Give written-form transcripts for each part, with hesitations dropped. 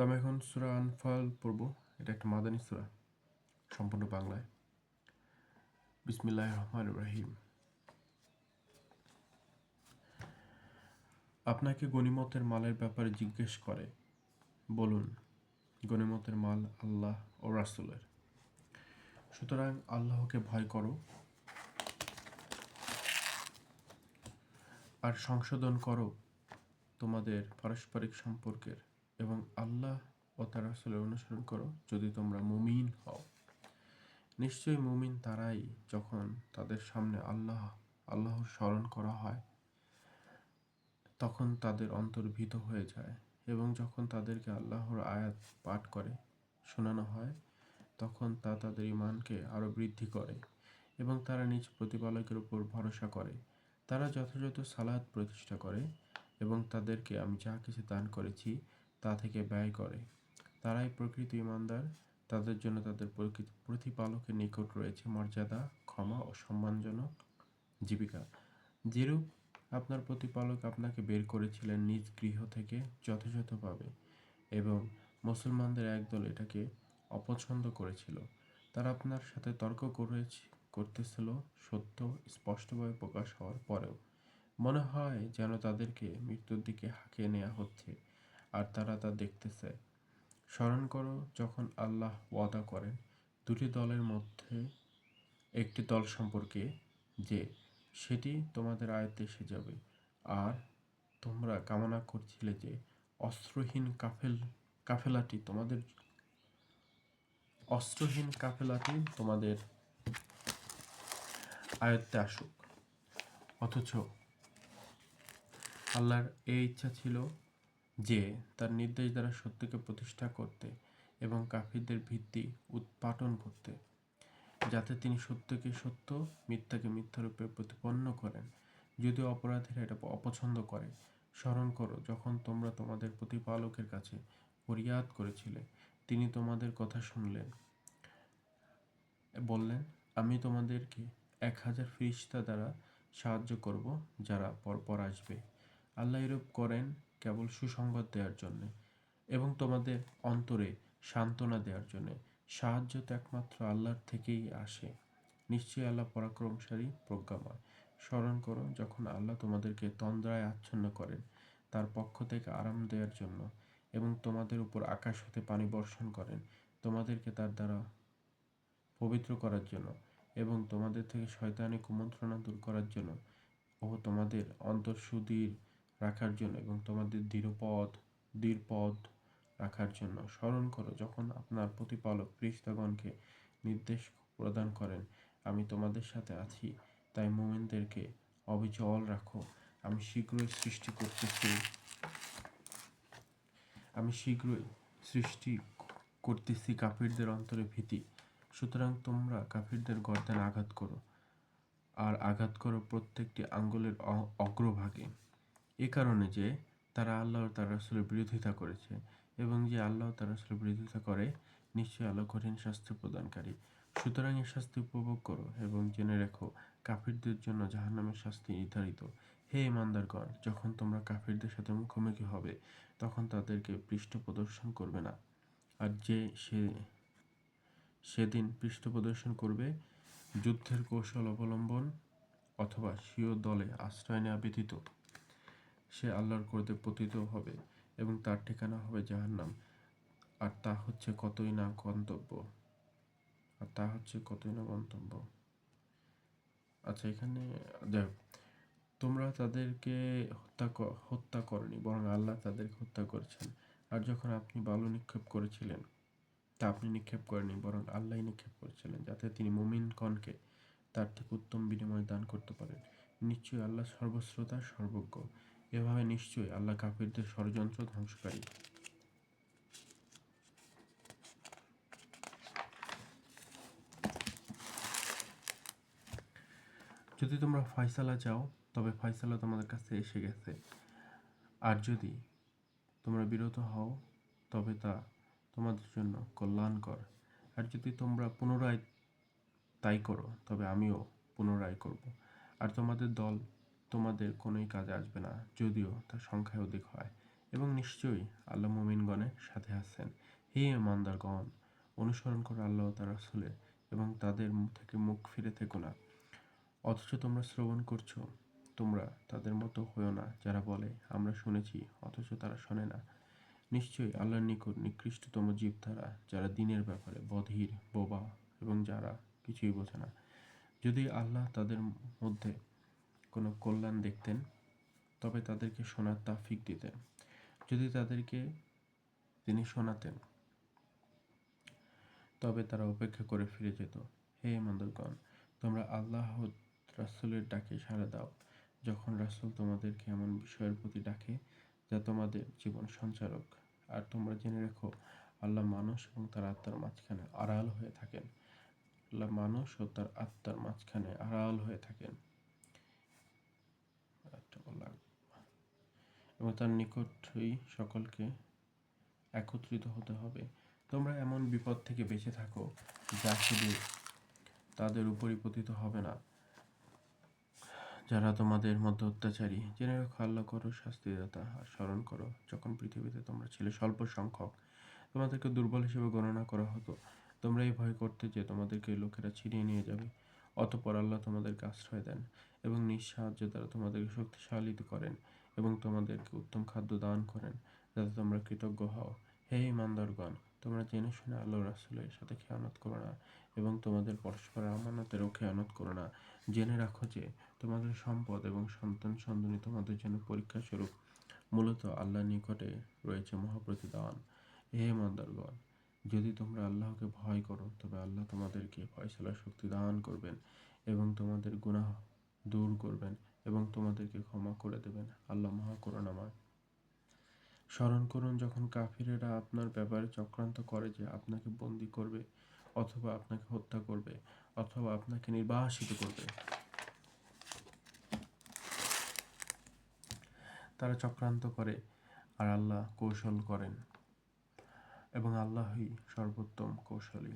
আমি এখন সূরা আনফাল পড়ব। এটা একটা মাদানী সূরা, সম্পূর্ণ বাংলায়। বিসমিল্লাহির রহমানির রহিম। আপনাকে গনিমতের মালের ব্যাপারে জিজ্ঞেস করে, বলুন, গনিমতের মাল আল্লাহ ও রাসূলের। সুতরাং আল্লাহকে ভয় করো আর সংশোধন করো তোমাদের পারস্পরিক সম্পর্কের, এবং আল্লাহ ও তার রাসূলের অনুসরণ করো যদি তোমরা মুমিন হও। নিশ্চয়ই মুমিন তারাই যখন তাদের সামনে আল্লাহর স্মরণ করা হয় তখন তাদের অন্তর ভীত হয়ে যায়, এবং যখন তাদেরকে আল্লাহর আয়াত পাঠ করে শোনানো হয় তখন তা তাদের ঈমানকে আরও বৃদ্ধি করে, এবং তারা নিজ প্রতিপালকের উপর ভরসা করে। তারা যথাযথ সালাত প্রতিষ্ঠা করে এবং তাদেরকে আমি যা কিছু দান করেছি তা থেকে ব্যয় করে। তারাই প্রকৃত ঈমানদার। তাদের জন্য তাদের প্রতিপালকের নিকট রয়েছে মর্যাদা, ক্ষমা ও সম্মানজনক জীবিকা। যেরূপ আপনার প্রতিপালক আপনাকে বের করেছিলেন নিজ গৃহ থেকে যথাযথভাবে, এবং মুসলমানদের একদল এটাকে অপছন্দ করেছিল। তারা আপনার সাথে তর্ক করতেছিল সত্য স্পষ্টভাবে প্রকাশ হওয়ার পরেও। মনে হয় যেন তাদেরকে মৃত্যুর দিকে হাঁকিয়ে নেওয়া হচ্ছে, আর তারা তা দেখতেছে। স্মরণ করো যখন আল্লাহ ওয়াদা করেন দুটি দলের মধ্যে একটি দল সম্পর্কে যে সেটি তোমাদের আয়ত্তে এসে যাবে, আর তোমরা কামনা করছিলে যে অস্ত্রহীন কাফেলাটি তোমাদের আয়ত্তে আসুক। অথচ আল্লাহর এই ইচ্ছা ছিল যে তার নির্দেশ দ্বারা সত্যকে প্রতিষ্ঠা করতে এবং কাফিরদের ভিত্তি উৎপাটন করতে, যাতে তিনি সত্যকে সত্য, মিথ্যাকে মিথ্যারূপে প্রতিপন্ন করেন, যদিও অপরাধীরা এটা অপছন্দ করে। স্মরণ করো যখন তোমরা তোমাদের প্রতিপালকের কাছে ফরিয়াদ করেছিলে, তিনি তোমাদের কথা শুনলেন, বললেন, আমি তোমাদেরকে 1000 ফেরেশতা দ্বারা সাহায্য করব যারা পরপর আসবে। আল্লাহ এরূপ করেন কেবল সুসংবাদ দেওয়ার জন্য এবং তোমাদের অন্তরে সান্ত্বনা দেওয়ার জন্য। সাহায্য তো একমাত্র আল্লাহর থেকেই আসে। নিশ্চয়ই আল্লাহ পরাক্রমশালী, প্রজ্ঞাময়। স্মরণ করো যখন আল্লাহ তোমাদেরকে তন্দ্রায় আচ্ছন্ন করেন তার পক্ষ থেকে আরাম দেওয়ার জন্য, এবং তোমাদের উপর আকাশ হতে পানি বর্ষণ করেন তোমাদেরকে তার দ্বারা পবিত্র করার জন্য, এবং তোমাদের থেকে শয়তানি কুমন্ত্রণা দূর করার জন্য ও তোমাদের অন্তর সুদৃঢ় রাখার জন্য, এবং তোমাদের দৃঢ়পদ রাখার জন্য। স্মরণ করো যখন আপনার প্রতিপালক ফেরেশতাগণকে নির্দেশ প্রদান করেন, আমি তোমাদের সাথে আছি, তাই মুমিনদেরকে অবিচল রাখো। আমি শীঘ্রই সৃষ্টি করতেছি কাফিরদের অন্তরে ভীতি। সুতরাং তোমরা কাফিরদের গর্দানে আঘাত করো, আর আঘাত করো প্রত্যেকটি আঙ্গুলের অগ্রভাগে, এ কারণে যে তারা আল্লাহ ও তার রাসূলের বিরোধিতা করেছে, এবং যে আল্লাহ ও তার রাসূলের বিরোধিতা করে নিশ্চয়ই আল্লাহ কঠিন শাস্তি প্রদানকারী। সুতরাং এ শাস্তি উপভোগ করো এবং জেনে রেখো কাফিরদের জন্য জাহান্নামের শাস্তি নির্ধারিত। হে ঈমানদারগণ, যখন তোমরা কাফিরদের সাথে মুখোমুখি হবে তখন তাদেরকে পৃষ্ঠ প্রদর্শন করবে না, আর সেদিন পৃষ্ঠ প্রদর্শন করবে যুদ্ধের কৌশল অবলম্বন অথবা স্বীয় দলে আশ্রয় নেওয়া ব্যতীত, সে আল্লাহর ক্রোধে পতিত হবে এবং তার ঠিকানা হবে জাহান্নাম, আর তা হচ্ছে কতই না গন্তব্য। আচ্ছা, এখানে যাই হোক, তোমরা তাদেরকে হত্যা করনি, বরং আল্লাহ তাদেরকে হত্যা করেছেন। আর যখন আপনি বালু নিক্ষেপ করেছিলেন তা আপনি নিক্ষেপ করেননি, বরং আল্লাহই নিক্ষেপ করেছিলেন, যাতে তিনি মুমিনগণকে তার থেকে উত্তম বিনিময় দান করতে পারেন। নিশ্চয়ই আল্লাহ সর্বশ্রোতা, সর্বজ্ঞ। এভাবে নিশ্চয়ই আল্লাহ কাফিরদের ষড়যন্ত্র ধ্বংসকারী। যদি তোমরা ফয়সালা চাও তবে ফয়সালা তোমাদের কাছে এসে গেছে, আর যদি তোমরা বিরত হও তবে তা তোমাদের জন্য কল্যাণকর। আর যদি তোমরা পুনরায় তাই করো তবে আমিও পুনরায় করব। আর তোমাদের দল তোমাদের কোনোই কাজে আসবে না, যদিও তার সংখ্যায় অধিক হয়, এবং নিশ্চয়ই আল্লাহ মুমিনগণের সাথে আছেন। হে ইমানদারগণ, অনুসরণ করো আল্লাহ ও তার রাসূলের এবং তাদের থেকে মুখ ফিরে থেকো না। অথচ তোমরা শ্রবণ করছো। তোমরা তাদের মতো হয়ো না যারা বলে আমরা শুনেছি অথচ তারা শোনে না। নিশ্চয়ই আল্লাহর নিকট নিকৃষ্টতম জীব তারা, যারা দিনের ব্যাপারে বধির, বোবা এবং যারা কিছুই বোঝে না। যদি আল্লাহ তাদের মধ্যে কোনো কল্যাণ দেখতেন তবে তাদেরকে শোনার তাওফীক দিতেন। যদি তাদেরকে তিনি শোনাতেন তবে তারা উপেক্ষা করে ফিরে যেত। হে ইমানদারগণ, তোমরা আল্লাহ ও রাসূলের ডাকে সাড়া দাও যখন রাসূল তোমাদেরকে এমন বিষয়ের প্রতি ডাকে যা তোমাদের জীবন সঞ্চারক। আর তোমরা জেনে রেখো, আল্লাহ মানুষ এবং তার আত্মার মাঝখানে আড়াল হয়ে থাকেন। আল্লাহ মানুষ ও তার আত্মার মাঝখানে আড়াল হয়ে থাকেন এবং তার নিকটই সকলকে একত্রিত হতে হবে। তোমরা এমন বিপদ থেকে বেঁচে থাকো যা শুধু তাদের উপরই পতিত হবে না যারা তোমাদের মধ্যে অত্যাচারী। জেনে রাখো, আল্লাহ করো শাস্তিদাতা। আর স্মরণ করো যখন পৃথিবীতে তোমরা ছিলে স্বল্প সংখ্যক, তোমাদেরকে দুর্বল হিসেবে গণনা করা হতো। তোমরা এই ভয় করতে যে তোমাদেরকে লোকেরা ছিনিয়ে নিয়ে যাবে। অতঃপর আল্লাহ তোমাদেরকে আশ্রয় দেন এবং নিঃসাহায্য দ্বারা তোমাদেরকে শক্তিশালী করেন এবং তোমাদেরকে উত্তম খাদ্য দান করেন যাতে তোমরা কৃতজ্ঞ হও। হে ঈমানদারগণ, তোমরা জেনে শুনে আল্লাহ রাসূলের সাথে খেয়ানত করো না এবং তোমাদের পরস্পরের আমানতেরও খেয়ানত করো না। জেনে রাখো যে তোমাদের সম্পদ এবং সন্তান সন্ততি তোমাদের জন্য পরীক্ষা স্বরূপ। মূলত আল্লাহর নিকটে রয়েছে মহাপ্রতিদান। হে ঈমানদারগণ, যদি তোমরা আল্লাহকে ভয় করো তবে আল্লাহ তোমাদেরকে ফয়সালার শক্তি দান করবেন এবং তোমাদের গুনাহ দূর করবেন এবং তোমাদেরকে ক্ষমা করে দেবেন। আল্লাহ মহা করুণাময়। স্মরণ করুন যখন কাফিরেরা আপনার ব্যাপারে চক্রান্ত করে যে আপনাকে বন্দী করবে অথবা আপনাকে হত্যা করবে অথবা আপনাকে নির্বাসিত করবে। তারা চক্রান্ত করে আর আল্লাহ কৌশল করেন এবং আল্লাহই সর্বোত্তম কৌশলী।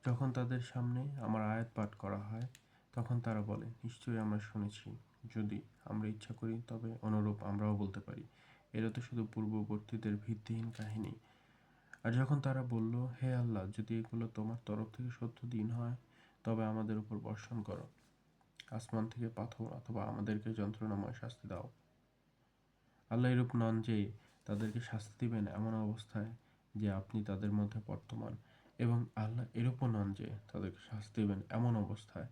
যখন তাদের সামনে আমার আয়াত পাঠ করা হয় তখন তারা বলে, নিশ্চয়ই আমরা শুনেছি। যদি আমরা ইচ্ছা করি তবে অনুরূপ আমরাও বলতে পারি। এরা তো শুধু পূর্ববর্তীদের ভিত্তিহীন কাহিনী। আর যখন তারা বলল, হে আল্লাহ, যদি এগুলো তোমার তরফ থেকে সত্য দিন হয় তবে আমাদের উপর বর্ষণ করো আসমান থেকে পাথর অথবা আমাদেরকে যন্ত্রণাময় শাস্তি দাও। আল্লাহ এরূপ নন যে তাদেরকে শাস্তি দিবেন এমন অবস্থায় যে আপনি তাদের মধ্যে বর্তমান, এবং আল্লাহ এরূপও নন যে তাদেরকে শাস্তি দিবেন এমন অবস্থায়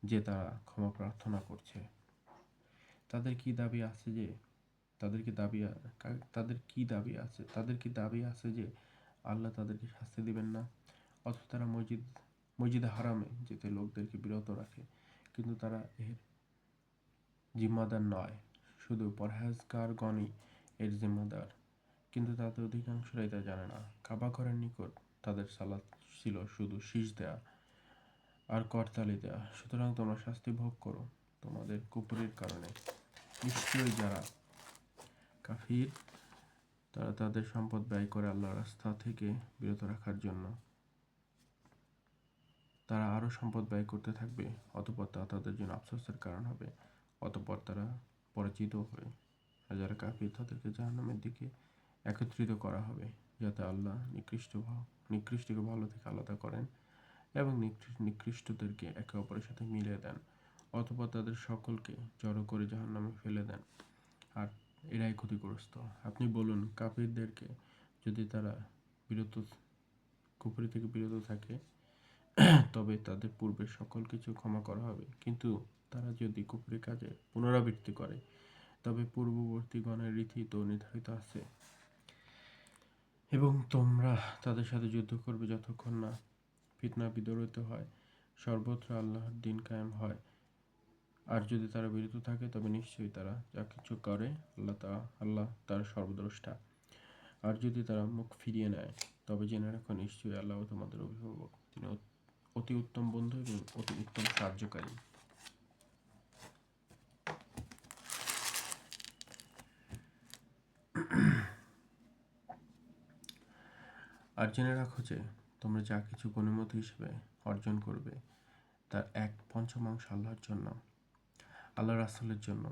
যে তারা ক্ষমা প্রার্থনা করছে। তাদের কি দাবি আছে যে তাদের কি দাবি আছে যে আল্লাহ তাদেরকে শাস্তি দিবেন না? অথচ তারা মসজিদে হারামে যেতে লোকদেরকে বিরত রাখে, কিন্তু তারা এর জিম্মাদার নয়। শুধু পরহেজগারগণই এর জিম্মাদার, কিন্তু তাদের অধিকাংশরাই তা জানে না। কাবা ঘরের নিকট তাদের সালাত ছিল শুধু শীষ দেয়া আর করতালি দেয়া। সুতরাং তোমরা শাস্তি ভোগ করো তোমাদের কুফরির কারণে। নিশ্চয়ই যারা কাফির তারা তাদের সম্পদ ব্যয় করে আল্লাহর রাস্তা থেকে বিরত রাখার জন্য। তারা আরও সম্পদ ব্যয় করতে থাকবে, অতঃপর তা তাদের জন্য আফসোসের কারণ হবে। অতঃপর তারা পরাজিত হয়ে আর যারা কাফির তাদেরকে জাহান্নামের দিকে একত্রিত করা হবে, যাতে আল্লাহ নিকৃষ্টকে ভালো থেকে আলাদা করেন এবং নিকৃষ্টদেরকে একে অপরের সাথে মিলিয়ে দেন। অতঃপর তাদের সকলকে জড়ো করে জাহান্নামে ফেলে দেন, আর এরাই ক্ষতিগ্রস্ত। আপনি বলুন কাফিরদেরকে, যদি তারা কুফরি থেকে বিরত থাকে তবে তাদের পূর্বের সকল কিছু ক্ষমা করা হবে, কিন্তু তারা যদি কুফরি কাজে পুনরাবৃত্তি করে তবে পূর্ববর্তীগণের রীতি তো নির্ধারিত আছে এবং তোমরা তাদের সাথে যুদ্ধ করবে যতক্ষণ না ফিতনা বিদরিত হয়, সর্বত্র আল্লাহর দ্বীন কায়েম হয়। আর যদি তারা বিরত থাকে তবে নিশ্চয়ই তারা যা কিছু করে আল্লাহ তার সর্বদ্রষ্টা। আর যদি তারা মুখ ফিরিয়ে নেয় তবে জেনে রাখো, নিশ্চয়ই আল্লাহ তোমাদের অভিভাবক, তিনি অতি উত্তম বন্ধু এবং অতি উত্তম সাহায্যকারী। আর জেনে রাখো যে তোমরা যা কিছু গনিমত হিসেবে অর্জন করবে তার 1/5 আল্লাহর জন্য, আল্লাহ রাসূলের জন্য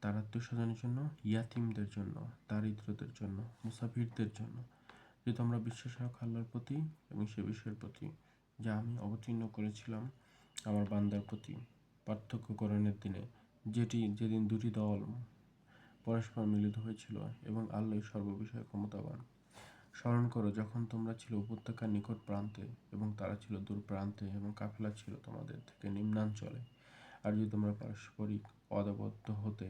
তার আত্মীয়স্বজনের জন্য, ইয়াতিমদের জন্য, দারিদ্রদের জন্য, মুসাফিরদের জন্য। যদি তোমরা বিশ্বাস রাখো আল্লাহর প্রতি এবং সে বিষয়ের প্রতি যা আমি অবতীর্ণ করেছিলাম আমার বান্দার প্রতি পার্থক্যকরণের দিনে, যেদিন দুটি দল পরস্পর মিলিত হয়েছিল এবং আল্লাহ সর্ববিষয়ে ক্ষমতাবান। স্মরণ করো যখন তোমরা ছিল উপত্যকার নিকট প্রান্তে এবং তারা ছিল দূর প্রান্তে এবং কাফেলা ছিল তোমাদের থেকে নিম্নাঞ্চলে। আর যদি তোমরা পারস্পরিক অদাবদ্ধ হতে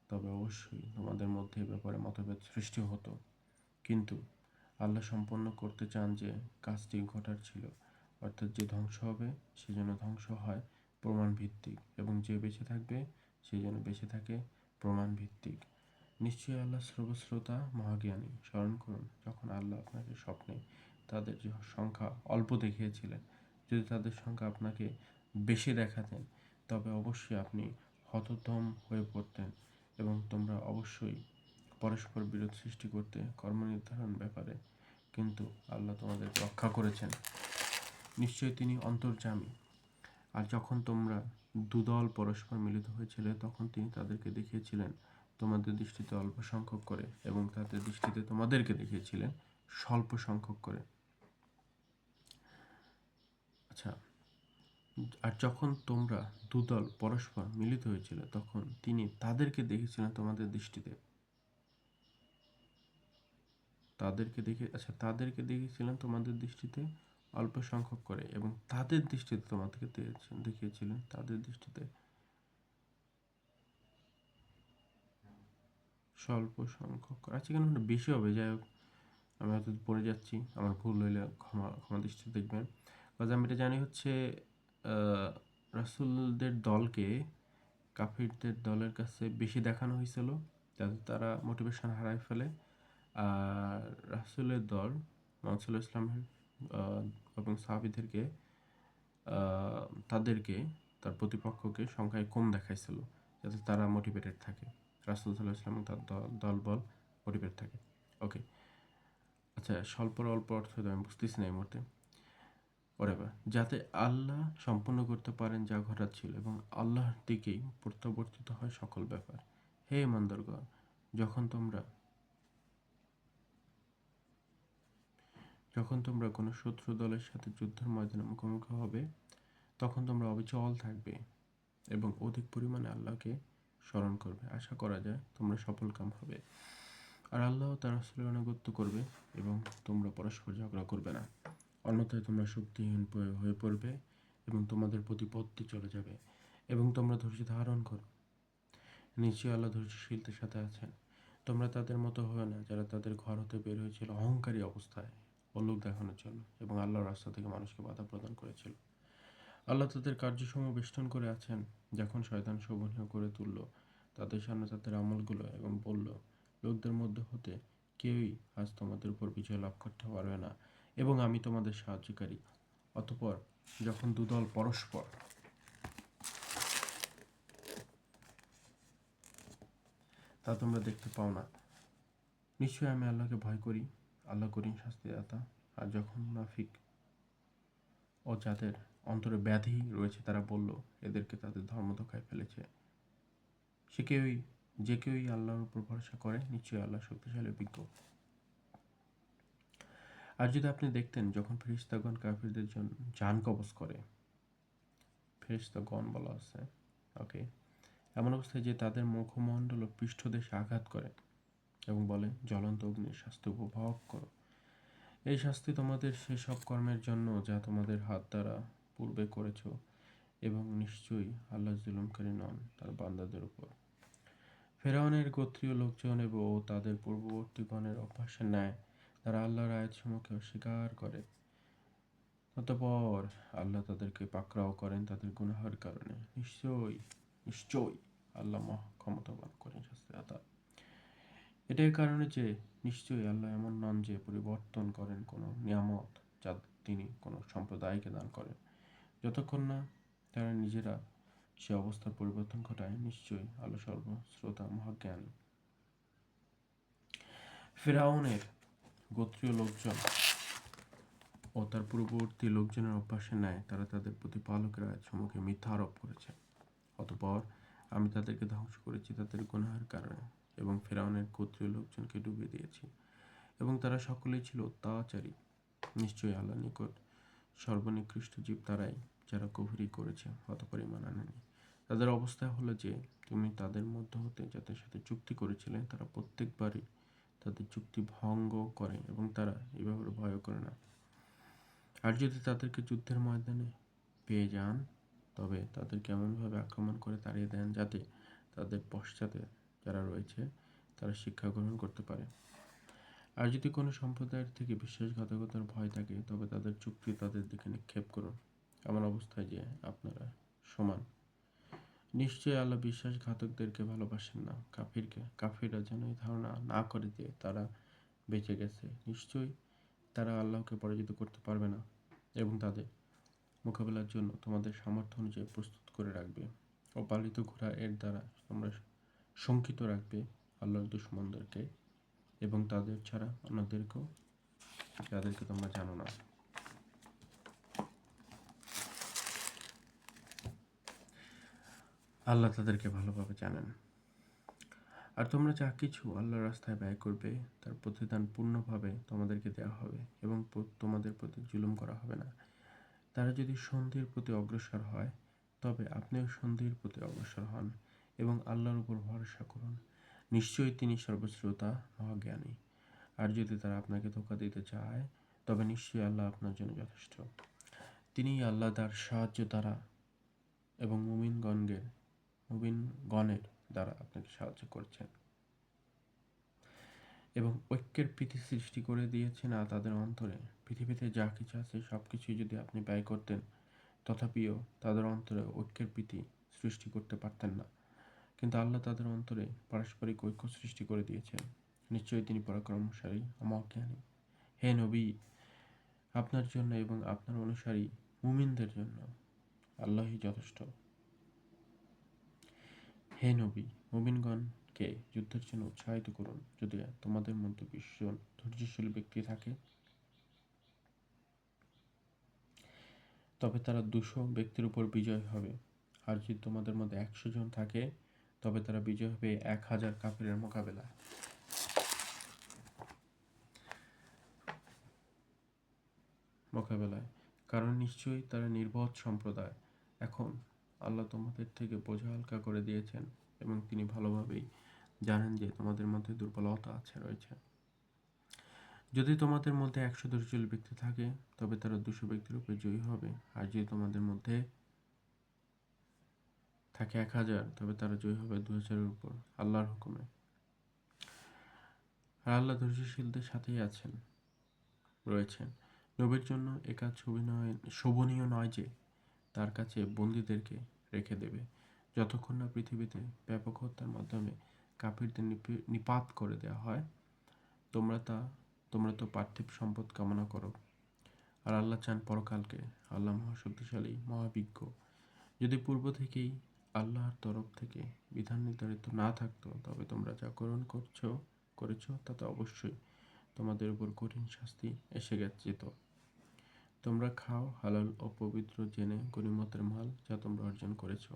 তবে অবশ্যই তোমাদের মধ্যে এ ব্যাপারে মতভেদ সৃষ্টি হতো। কিন্তু আল্লাহ সম্পন্ন করতে চান যে কাজটি ঘটার ছিল, অর্থাৎ যে ধ্বংস হবে সে যেন ধ্বংস হয় প্রমাণ ভিত্তিক এবং যে বেঁচে থাকবে সে যেন বেঁচে থাকে প্রমাণ ভিত্তিক। নিশ্চয়ই আল্লাহ সর্বশ্রোতা মহাজ্ঞানী। স্মরণ করুন যখন আল্লাহ আপনাকে স্বপ্নে তাদের যে সংখ্যা অল্প দেখিয়েছিলেন। যদি তাদের সংখ্যা আপনাকে বেশি দেখাতেন তবে অবশ্যই আপনি হতোদ্যম হয়ে পড়তেন এবং তোমরা অবশ্যই পরস্পর বিরোধ সৃষ্টি করতে কর্ম নির্ধারণ ব্যাপারে। কিন্তু আল্লাহ তোমাদের রক্ষা করেছেন। নিশ্চয়ই তিনি অন্তর্যামী। আর যখন তোমরা দুদল পরস্পর মিলিত হয়েছিলে তখন তিনি তাদেরকে দেখিয়েছিলেন তোমাদের দৃষ্টিতে অল্প সংখ্যক করে এবং তাদের দৃষ্টিতে তোমাদেরকে দেখিয়েছিলেন স্বল্প সংখ্যক করে। আচ্ছা, আর যখন তোমরা দুদল পরস্পর মিলিত হয়েছিল তখন তিনি তাদেরকে দেখেছিলেন তোমাদের দৃষ্টিতে তাদেরকে দেখেছিলেন তোমাদের দৃষ্টিতে অল্প সংখ্যক করে এবং তাদের দৃষ্টিতে তোমাদেরকে দেখিয়েছিলেন তাদের দৃষ্টিতে স্বল্প সংখ্যক করে। আচ্ছা, কেন বেশি হবে? যাই হোক, আমি হয়তো পড়ে যাচ্ছি, আমার ভুল হইলে ক্ষমা দৃষ্টিতে দেখবেন। কাজ আমি এটা জানি হচ্ছে রাসূলদের দলকে কাফিরদের দলের কাছে বেশি দেখানো হয়েছিল যাতে তারা মোটিভেশন হারায় ফেলে। আর রাসূলের দল মুহাম্মদ সাল্লাল্লাহু আলাইহি ওয়াসাল্লামের এবং সাহাবীদেরকে তাদেরকে তার প্রতিপক্ষকে সংখ্যায় কম দেখাইছিল যাতে তারা মোটিভেটেড থাকে, রাসূল সাল্লাল্লাহু আলাইহি ওয়াসাল্লাম তার দলবল মোটিভেট থাকে। ওকে, আচ্ছা, স্বল্পর অল্প অর্থ আমি বুঝতেছি না এই মুহূর্তে। ওরেবা, যাতে আল্লাহ সম্পূর্ণ করতে পারেন যা ঘটার ছিল এবং আল্লাহর দিকেই প্রত্যাবর্তিত হয় সকল ব্যাপার। হে ইমানদারগণ, যখন তোমরা কোনো শত্রু দলের সাথে যুদ্ধের ময়দানে মুখোমুখি হবে তখন তোমরা অবিচল থাকবে এবং অধিক পরিমাণে আল্লাহকে স্মরণ করবে। আশা করা যায় তোমরা সফলকাম হবে। আর আল্লাহ তার রাসূলের আনুগত্য করবে এবং তোমরা পরস্পর ঝগড়া করবে না, অন্যথায় তোমরা শক্তিহীন হয়ে পড়বে এবং তোমাদের প্রতিপত্তি চলে যাবে এবং তোমরা ধৈর্য ধারণ করো। নিশ্চয়ই আল্লাহ ধৈর্যশীলদের সাথে আছেন। তোমরা তাদের মতো হও না যারা তাদের ঘর হতে বের হয়েছিল অহংকারী অবস্থায় ও লোক দেখানোর জন্য এবং আল্লাহর রাস্তা থেকে মানুষকে বাধা প্রদান করেছিল। আল্লাহ তাদের কার্যসমূহ বেষ্টন করে আছেন। যখন শয়তান শোভনীয় করে তুলল তাদের সামনে তাদের আমলগুলো এবং বলল, লোকদের মধ্যে হতে কেউই আজ তোমাদের উপর বিজয় লাভ করতে পারবে না এবং আমি তোমাদের সাহায্যকারী। অতঃপর যখন দুদল পরস্পর তা তোমরা দেখতে পাও না, নিশ্চয়ই আমি আল্লাহকে ভয় করি, আল্লাহ করিম শাস্তিদাতা। আর যখন মুনাফিক ও যাদের অন্তরে ব্যাধি রয়েছে তারা বলল, এদেরকে তাদের ধর্ম ধোঁকায় ফেলেছে। যে কেউই আল্লাহর উপর ভরসা করে নিশ্চয়ই আল্লাহ শক্তিশালী বিজ্ঞ। আর যদি আপনি দেখতেন যখন ফেরেশতাগণ কাফিরদের জন্য জান কবজ করে, ফেরেশতাগণ বলা আছে, ওকে, এমন অবস্থায় যে তাদের মুখমণ্ডল ও পৃষ্ঠদেশে আঘাত করে এবং বলে, জ্বলন্ত অগ্নির শাস্তি উপভোগ করো। এই শাস্তি তোমাদের সেসব কর্মের জন্য যা তোমাদের হাত দ্বারা পূর্বে করেছ এবং নিশ্চয়ই আল্লাহ জুলুমকারী নন তার বান্দাদের উপর। ফেরাউনের গোত্রীয় লোকজন ও তাদের পূর্ববর্তীগণের অভ্যাসের ন্যায় তারা আল্লাহর আয়াতসমূহকে অস্বীকার করে। অতঃপর আল্লাহ তাদেরকে পাকড়াও করেন তাদের গুনাহের কারণে। নিশ্চয়ই আল্লাহ ক্ষমতাবান করেন শাস্তিদাতা। এটার কারণে যে নিশ্চয়ই আল্লাহ এমন নন যে পরিবর্তন করেন কোনো নিয়ামত যা তিনি কোনো সম্প্রদায়কে দান করেন যতক্ষণ না তারা নিজেরা সে অবস্থার পরিবর্তন ঘটায়। নিশ্চয়ই আল্লাহ সর্বশ্রোতা মহাজ্ঞানী। ফিরআউনের গোত্রীয় লোকজন ও তার পূর্ববর্তী লোকজনের অভ্যাসে ন্যায় তারা তাদের প্রতিপালকের আয়াতসমূহকে মিথ্যা আরোপ করেছে। অতঃপর আমি তাদেরকে ধ্বংস করেছি তাদের গুনাহের কারণে এবং ফেরাউনের গোত্রীয় লোকজনকে ডুবিয়ে দিয়েছি এবং তারা সকলেই ছিল অত্যাচারী। নিশ্চয়ই আল্লাহর নিকট সর্বনিকৃষ্ট জীব তারাই যারা কুফরি করেছে, অতঃপর ঈমান আনেনি। তাদের অবস্থা হলো যে তুমি তাদের মধ্য হতে যাদের সাথে চুক্তি করেছিলে তারা প্রত্যেকবারই তাদের চুক্তি ভঙ্গ করে এবং তারা এই ব্যাপারে ভয় করে না। আর যদি তাদেরকে যুদ্ধের ময়দানে পেয়ে যান তবে তাদেরকে এমনভাবে আক্রমণ করে তাড়িয়ে দেন যাতে তাদের পশ্চাতে যারা রয়েছে তারা শিক্ষা গ্রহণ করতে পারে। আর যদি কোনো সম্প্রদায়ের থেকে বিশ্বাসঘাতকতার ভয় থাকে তবে তাদের চুক্তি তাদের দিকে নিক্ষেপ করুন, এমন অবস্থায় যে আপনারা সমান। নিশ্চয়ই আল্লাহ বিশ্বাসঘাতকদেরকে ভালোবাসেন না। কাফিররা যেন এই ধারণা না করে যে তারা বেঁচে গেছে। নিশ্চয়ই তারা আল্লাহকে পরাজিত করতে পারবে না এবং তাদের মোকাবেলার জন্য তোমাদের সামর্থ্য অনুযায়ী প্রস্তুত করে রাখবে ও পালিত ঘোড়া এর দ্বারা তোমরা শঙ্কিত রাখবে আল্লাহর দুশমনদেরকে এবং তাদের ছাড়া অন্যদেরকেও যাদেরকে তোমরা জানো না। আল্লাহ তাদেরকে ভালোভাবে জানেন। আর তোমরা যা কিছু আল্লাহর রাস্তায় ব্যয় করবে তার প্রতিদান পূর্ণভাবে তোমাদেরকে দেওয়া হবে এবং তোমাদের প্রতি জুলুম করা হবে না। তারা যদি সন্ধির প্রতি অগ্রসর হয় তবে আপনিও সন্ধির প্রতি অগ্রসর হন এবং আল্লাহর উপর ভরসা করুন। নিশ্চয়ই তিনি সর্বশ্রোতা, মহাজ্ঞানী। আর যদি তারা আপনাকে ধোঁকা দিতে চায় তবে নিশ্চয়ই আল্লাহ আপনার জন্য যথেষ্ট। তিনিই আল্লাহ তার সাহায্য দ্বারা এবং মুমিনগণের দ্বারা আপনাকে সাহায্য করছেন এবং ঐক্যের প্রীতি সৃষ্টি করে দিয়েছেন আর তাদের অন্তরে। পৃথিবীতে যা কিছু আছে সব কিছুই যদি আপনি ব্যয় করতেন তথাপিও তাদের অন্তরে ঐক্যের প্রীতি সৃষ্টি করতে পারতেন না, কিন্তু আল্লাহ তাদের অন্তরে পারস্পরিক ঐক্য সৃষ্টি করে দিয়েছেন। নিশ্চয়ই তিনি পরাক্রমশালী, অমজ্ঞানী। হে নবী, আপনার জন্য এবং আপনার অনুসারী মুমিনদের জন্য আল্লাহই যথেষ্ট। হে নবী, মুমিনগণকে যুদ্ধের জন্য উৎসাহিত করুন। যদি তোমাদের মধ্যে 20 জন ধৈর্যশীল ব্যক্তি থাকে তবে তারা 200 ব্যক্তির উপর বিজয় হবে। আর যদি তোমাদের মধ্যে 100 জন থাকে তবে তারা বিজয় হবে 1000 কাফিরের মোকাবেলায়। কারণ নিশ্চয়ই তারা নির্বোধ সম্প্রদায়। এখন আল্লাহ তোমাদের থেকে বোঝা হালকা করে দিয়েছেন এবং তিনি ভালোভাবেই জানেন যে তোমাদের মধ্যে দুর্বলতা রয়েছে। যদি তোমাদের মধ্যে 100 ধৈর্যশীল ব্যক্তি থাকে তবে তারা 200 ব্যক্তির উপর জয়ী হবে। আর যদি তোমাদের মধ্যে থাকে 1000 তবে তারা জয়ী হবে 2000-এর উপর আল্লাহর হুকুমে। আর আল্লাহ ধৈর্যশীলদের সাথেই রয়েছেন। নবীর জন্য এ কাজ শোভনীয় নয় যে তার কাছে বন্দীদেরকে রেখে দেবে যতক্ষণ না পৃথিবীতে ব্যাপক হত্যার মাধ্যমে কাফিরদের নিপাত করে দেওয়া হয়। তোমরা তো পার্থিব সম্পদ কামনা করো, আর আল্লাহ চান পরকালকে। আল্লাহ মহাশক্তিশালী, মহাবিজ্ঞ। যদি পূর্ব থেকেই আল্লাহর তরফ থেকে বিধান নির্ধারিত না থাকতো তবে তোমরা যা গ্রহণ করেছো তাতে অবশ্যই তোমাদের উপর কঠিন শাস্তি এসে যেত। তোমরা খাও হালাল ও পবিত্র জেনে গনিমতের মাল যা তোমরা অর্জন করেছো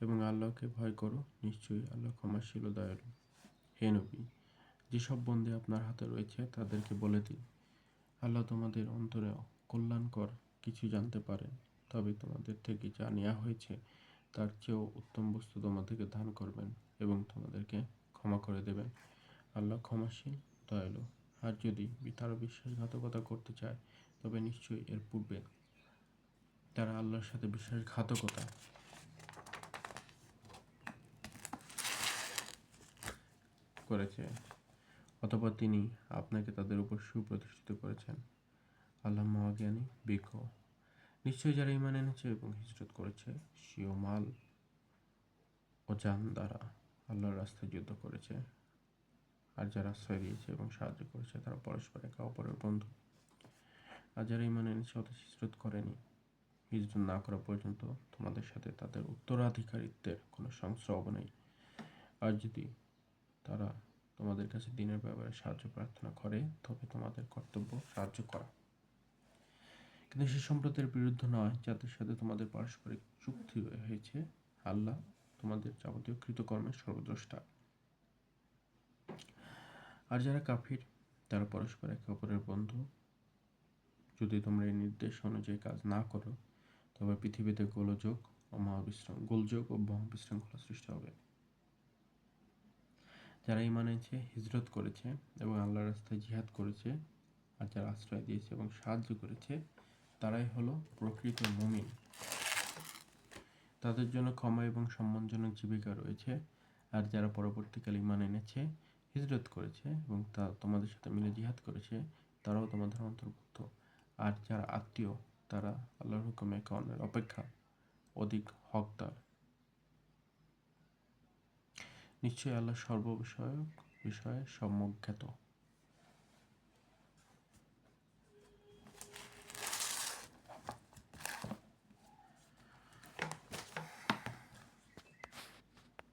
এবং আল্লাহকে ভয় করো। নিশ্চয়ই আল্লাহ ক্ষমাশীল ও দয়ালু। হে নবী, যেসব বন্দী আপনার হাতে রয়েছে তাদেরকে বলে দিন, আল্লাহ তোমাদের অন্তরে কল্যাণকর কিছু জানতে পারেন, তবে তোমাদের থেকে যা নেওয়া হয়েছে তার চেয়েও উত্তম বস্তু তোমাদেরকে দান করবেন এবং তোমাদেরকে ক্ষমা করে দেবেন। আল্লাহ ক্ষমাশীল, দয়ালু। আর যদি তারা বিশ্বাসঘাতকতা করতে চায় তবে নিশ্চয়ই এর পূর্বে তারা আল্লাহর সাথে বিশ্বাসঘাতকতা করেছে, অতঃপর তিনি আপনাকে তাদের উপর সুপ্রতিষ্ঠিত করেছেন। আল্লাহ মহাজ্ঞানী, বিজ্ঞ। নিশ্চয়ই যারা ঈমান এনেছে এবং হিজরত করেছে স্বীয় মাল ও জান দ্বারা আল্লাহর রাস্তায় যুদ্ধ করেছে, আর যারা আশ্রয় দিয়েছে এবং সাহায্য করেছে তারা পরস্পর একে অপরের বন্ধু। আর যারা ঈমান এনেছে অথচ হিজরত করেনি, হিজরত না করা পর্যন্ত তোমাদের সাথে তাদের উত্তরাধিকারিত্বের কোনো সংস্রব নেই। আর যদি তারা তোমাদের কাছে দ্বীনের ব্যাপারে সাহায্য প্রার্থনা করে তবে তোমাদের কর্তব্য সাহায্য করা, কিন্তু সে সম্প্রদায়ের বিরুদ্ধে নয় যাদের সাথে তোমাদের পারস্পরিক চুক্তি হয়েছে। আল্লাহ তোমাদের যাবতীয় কৃতকর্মের সর্বদ্রষ্টা। আর যারা কাফির তারা পরস্পর একে অপরের বন্ধু। যদি তোমরা এই নির্দেশ অনুযায়ী কাজ না করো তবে পৃথিবীতে গোলযোগ ও মহাবিশৃঙ্খলা সৃষ্টি হবে। যারা ঈমান এনেছে, হিজরত করেছে এবং আল্লাহর রাস্তায় জিহাদ করেছে, আর যারা আশ্রয় দিয়েছে এবং সাহায্য করেছে, তারাই হলো প্রকৃত মুমিন। তাদের জন্য ক্ষমা এবং সম্মানজনক জীবিকা রয়েছে। আর যারা পরবর্তীকালে ঈমান এনেছে, হিজরত করেছে এবং তোমাদের সাথে মিলে জিহাদ করেছে, তারাও তোমাদের অন্তর্ভুক্ত। আর যারা আত্মীয় তারা আল্লাহর হুকুমে একে অন্যের অপেক্ষা অধিক হকদার। নিশ্চয়ই আল্লাহ সর্ববিষয়ে সম্যক জ্ঞাত।